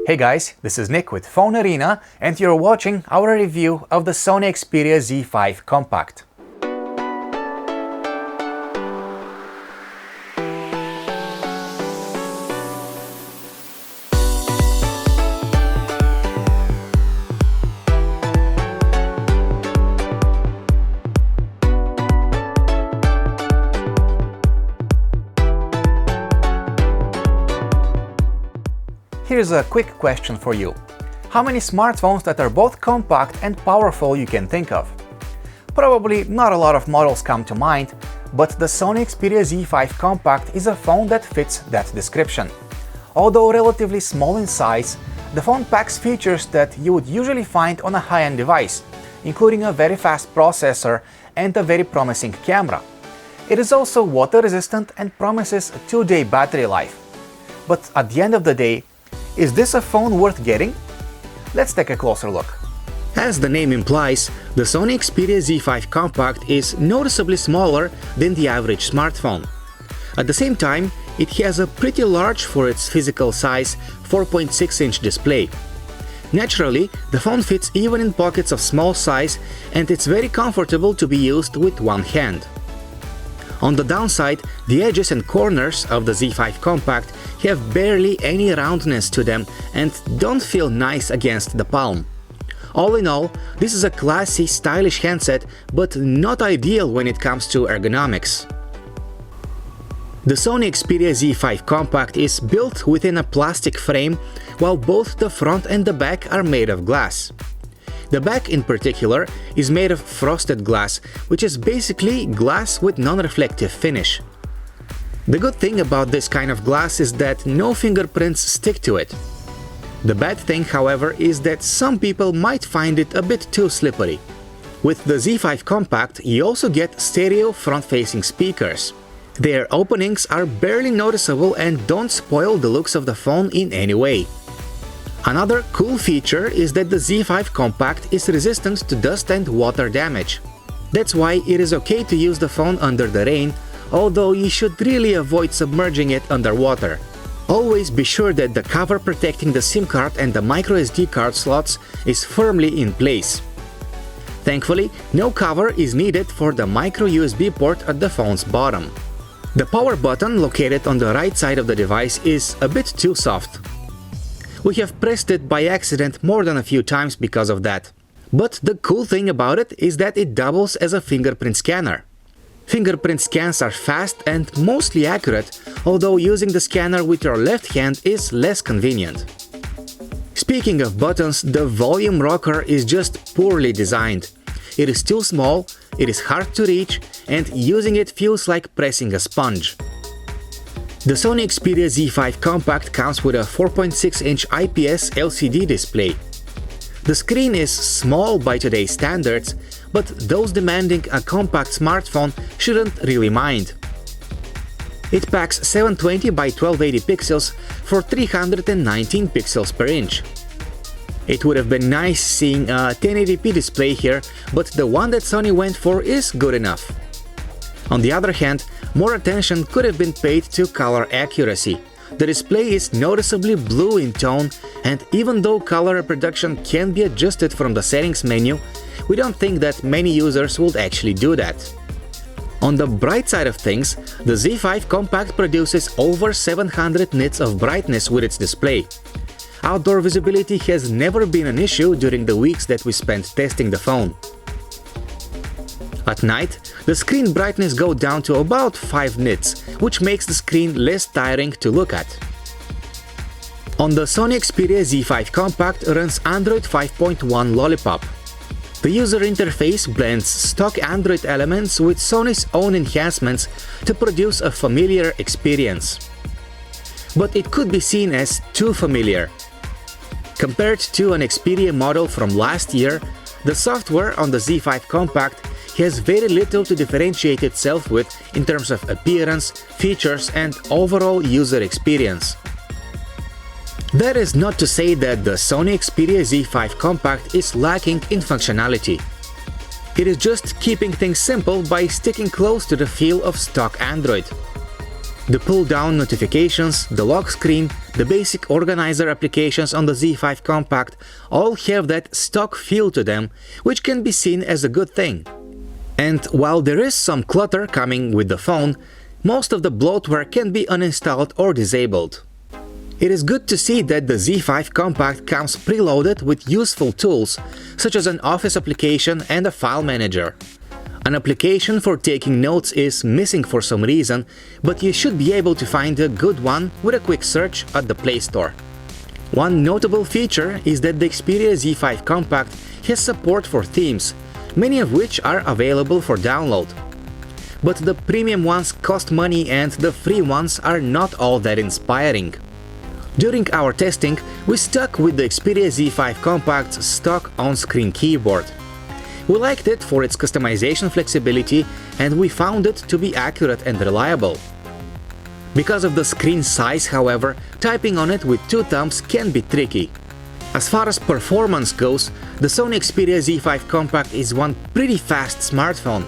Hey guys, this is Nick with PhoneArena and you're watching our review of the Sony Xperia Z5 Compact. Here's a quick question for you. How many smartphones that are both compact and powerful you can think of? Probably not a lot of models come to mind, but the Sony Xperia Z5 Compact is a phone that fits that description. Although relatively small in size, the phone packs features that you would usually find on a high-end device, including a very fast processor and a very promising camera. It is also water-resistant and promises a 2-day battery life. But at the end of the day, is this a phone worth getting? Let's take a closer look. As the name implies, the Sony Xperia Z5 Compact is noticeably smaller than the average smartphone. At the same time, it has a pretty large for its physical size 4.6-inch display. Naturally, the phone fits even in pockets of small size and it's very comfortable to be used with one hand. On the downside, the edges and corners of the Z5 Compact have barely any roundness to them and don't feel nice against the palm. All in all, this is a classy, stylish handset, but not ideal when it comes to ergonomics. The Sony Xperia Z5 Compact is built within a plastic frame, while both the front and the back are made of glass. The back in particular is made of frosted glass, which is basically glass with non-reflective finish. The good thing about this kind of glass is that no fingerprints stick to it. The bad thing, however, is that some people might find it a bit too slippery. With the Z5 Compact, you also get stereo front-facing speakers. Their openings are barely noticeable and don't spoil the looks of the phone in any way. Another cool feature is that the Z5 Compact is resistant to dust and water damage. That's why it is okay to use the phone under the rain, although you should really avoid submerging it underwater. Always be sure that the cover protecting the SIM card and the microSD card slots is firmly in place. Thankfully, no cover is needed for the micro USB port at the phone's bottom. The power button located on the right side of the device is a bit too soft. We have pressed it by accident more than a few times because of that. But the cool thing about it is that it doubles as a fingerprint scanner. Fingerprint scans are fast and mostly accurate, although using the scanner with your left hand is less convenient. Speaking of buttons, the volume rocker is just poorly designed. It is too small, it is hard to reach, and using it feels like pressing a sponge. The Sony Xperia Z5 Compact comes with a 4.6-inch IPS LCD display. The screen is small by today's standards, but those demanding a compact smartphone shouldn't really mind. It packs 720 by 1280 pixels for 319 pixels per inch. It would have been nice seeing a 1080p display here, but the one that Sony went for is good enough. On the other hand, more attention could have been paid to color accuracy. The display is noticeably blue in tone, and even though color reproduction can be adjusted from the settings menu, we don't think that many users would actually do that. On the bright side of things, the Z5 Compact produces over 700 nits of brightness with its display. Outdoor visibility has never been an issue during the weeks that we spent testing the phone. At night, the screen brightness goes down to about 5 nits, which makes the screen less tiring to look at. On the Sony Xperia Z5 Compact runs Android 5.1 Lollipop. The user interface blends stock Android elements with Sony's own enhancements to produce a familiar experience. But it could be seen as too familiar. Compared to an Xperia model from last year, the software on the Z5 Compact has very little to differentiate itself with in terms of appearance, features, and overall user experience. That is not to say that the Sony Xperia Z5 Compact is lacking in functionality. It is just keeping things simple by sticking close to the feel of stock Android. The pull-down notifications, the lock screen, the basic organizer applications on the Z5 Compact all have that stock feel to them, which can be seen as a good thing. And while there is some clutter coming with the phone, most of the bloatware can be uninstalled or disabled. It is good to see that the Z5 Compact comes preloaded with useful tools, such as an office application and a file manager. An application for taking notes is missing for some reason, but you should be able to find a good one with a quick search at the Play Store. One notable feature is that the Xperia Z5 Compact has support for themes, many of which are available for download. But the premium ones cost money and the free ones are not all that inspiring. During our testing, we stuck with the Xperia Z5 Compact's stock on-screen keyboard. We liked it for its customization flexibility and we found it to be accurate and reliable. Because of the screen size, however, typing on it with two thumbs can be tricky. As far as performance goes, the Sony Xperia Z5 Compact is one pretty fast smartphone.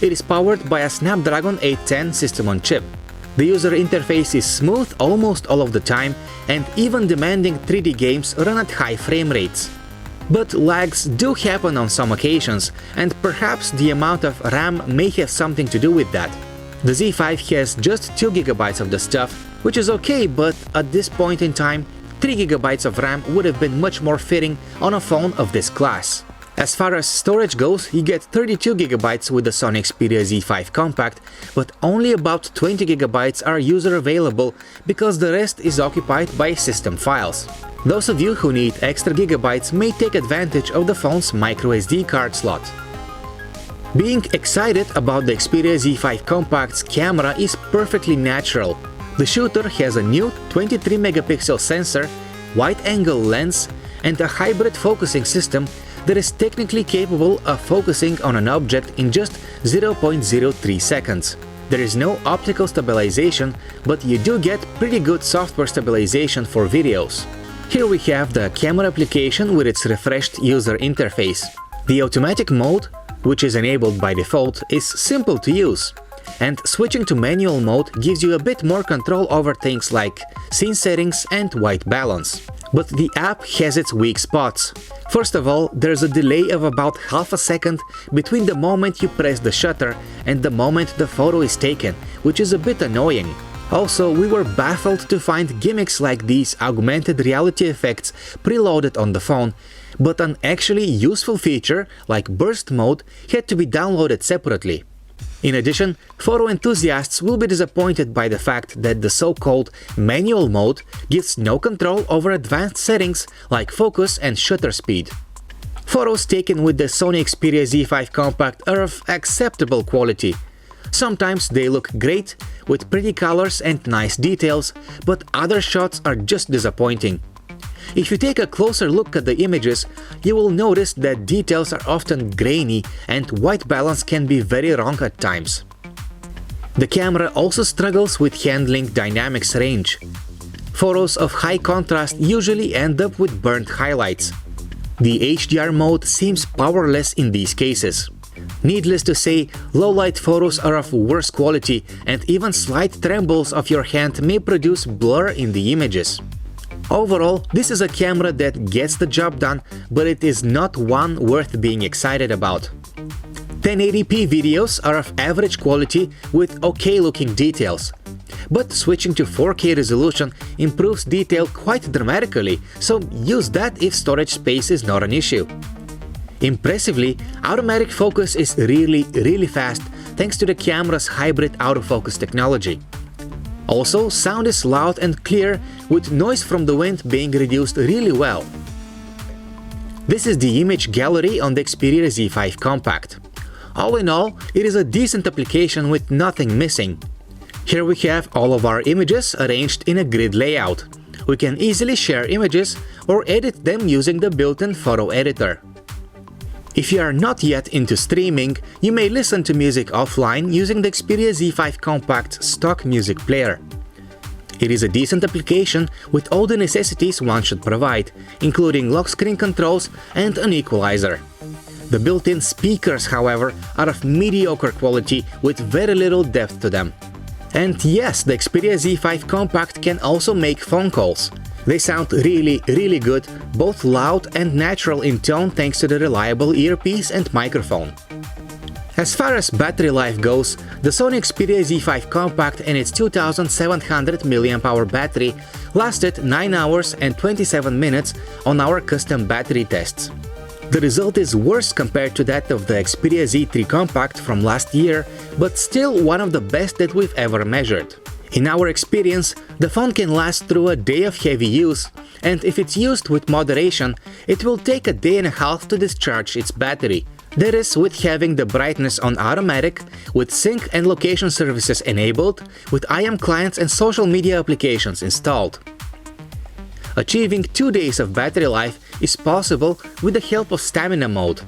It is powered by a Snapdragon 810 system on chip. The user interface is smooth almost all of the time, and even demanding 3D games run at high frame rates. But lags do happen on some occasions, and perhaps the amount of RAM may have something to do with that. The Z5 has just 2GB of the stuff, which is okay, but at this point in time, 3GB of RAM would have been much more fitting on a phone of this class. As far as storage goes, you get 32GB with the Sony Xperia Z5 Compact, but only about 20GB are user available because the rest is occupied by system files. Those of you who need extra gigabytes may take advantage of the phone's microSD card slot. Being excited about the Xperia Z5 Compact's camera is perfectly natural. The shooter has a new 23-megapixel sensor, wide-angle lens, and a hybrid focusing system that is technically capable of focusing on an object in just 0.03 seconds. There is no optical stabilization, but you do get pretty good software stabilization for videos. Here we have the camera application with its refreshed user interface. The automatic mode, which is enabled by default, is simple to use. And switching to manual mode gives you a bit more control over things like scene settings and white balance. But the app has its weak spots. First of all, there's a delay of about half a second between the moment you press the shutter and the moment the photo is taken, which is a bit annoying. Also, we were baffled to find gimmicks like these augmented reality effects preloaded on the phone, but an actually useful feature, like burst mode, had to be downloaded separately. In addition, photo enthusiasts will be disappointed by the fact that the so-called manual mode gives no control over advanced settings like focus and shutter speed. Photos taken with the Sony Xperia Z5 Compact are of acceptable quality. Sometimes they look great, with pretty colors and nice details, but other shots are just disappointing. If you take a closer look at the images, you will notice that details are often grainy and white balance can be very wrong at times. The camera also struggles with handling dynamics range. Photos of high contrast usually end up with burnt highlights. The HDR mode seems powerless in these cases. Needless to say, low-light photos are of worse quality, and even slight trembles of your hand may produce blur in the images. Overall, this is a camera that gets the job done, but it is not one worth being excited about. 1080p videos are of average quality with okay-looking details. But switching to 4K resolution improves detail quite dramatically, so use that if storage space is not an issue. Impressively, automatic focus is really fast thanks to the camera's hybrid autofocus technology. Also, sound is loud and clear, with noise from the wind being reduced really well. This is the image gallery on the Xperia Z5 Compact. All in all, it is a decent application with nothing missing. Here we have all of our images arranged in a grid layout. We can easily share images or edit them using the built-in photo editor. If you are not yet into streaming, you may listen to music offline using the Xperia Z5 Compact's stock music player. It is a decent application with all the necessities one should provide, including lock screen controls and an equalizer. The built-in speakers, however, are of mediocre quality with very little depth to them. And yes, the Xperia Z5 Compact can also make phone calls. They sound really good, both loud and natural in tone thanks to the reliable earpiece and microphone. As far as battery life goes, the Sony Xperia Z5 Compact and its 2700 mAh battery lasted 9 hours and 27 minutes on our custom battery tests. The result is worse compared to that of the Xperia Z3 Compact from last year, but still one of the best that we've ever measured. In our experience, the phone can last through a day of heavy use, and if it's used with moderation, it will take a day and a half to discharge its battery. That is, with having the brightness on automatic, with sync and location services enabled, with IM clients and social media applications installed. Achieving 2 days of battery life is possible with the help of stamina mode.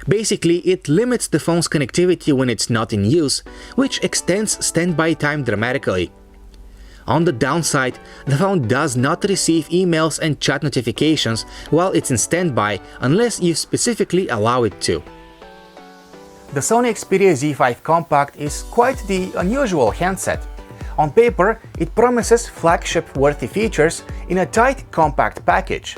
Basically, it limits the phone's connectivity when it's not in use, which extends standby time dramatically. On the downside, the phone does not receive emails and chat notifications while it's in standby unless you specifically allow it to. The Sony Xperia Z5 Compact is quite the unusual handset. On paper, it promises flagship-worthy features in a tight, compact package.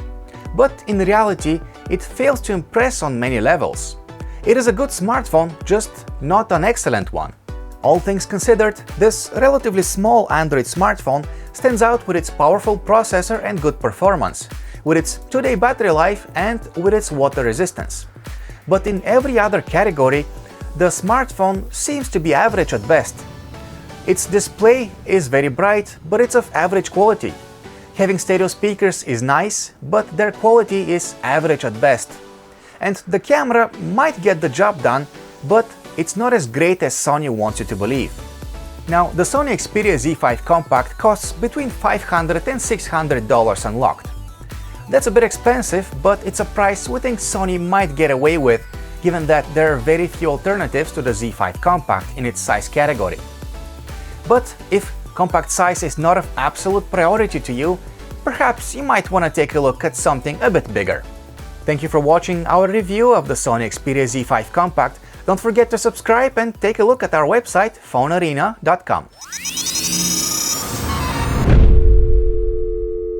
But in reality, it fails to impress on many levels. It is a good smartphone, just not an excellent one. All things considered, this relatively small Android smartphone stands out with its powerful processor and good performance, with its 2-day battery life and with its water resistance. But in every other category, the smartphone seems to be average at best. Its display is very bright, but it's of average quality. Having stereo speakers is nice, but their quality is average at best. And the camera might get the job done, but it's not as great as Sony wants you to believe. Now, the Sony Xperia Z5 Compact costs between $500 and $600 unlocked. That's a bit expensive, but it's a price we think Sony might get away with, given that there are very few alternatives to the Z5 Compact in its size category. But if compact size is not of absolute priority to you, perhaps you might want to take a look at something a bit bigger. Thank you for watching our review of the Sony Xperia Z5 Compact. Don't forget to subscribe and take a look at our website, PhoneArena.com.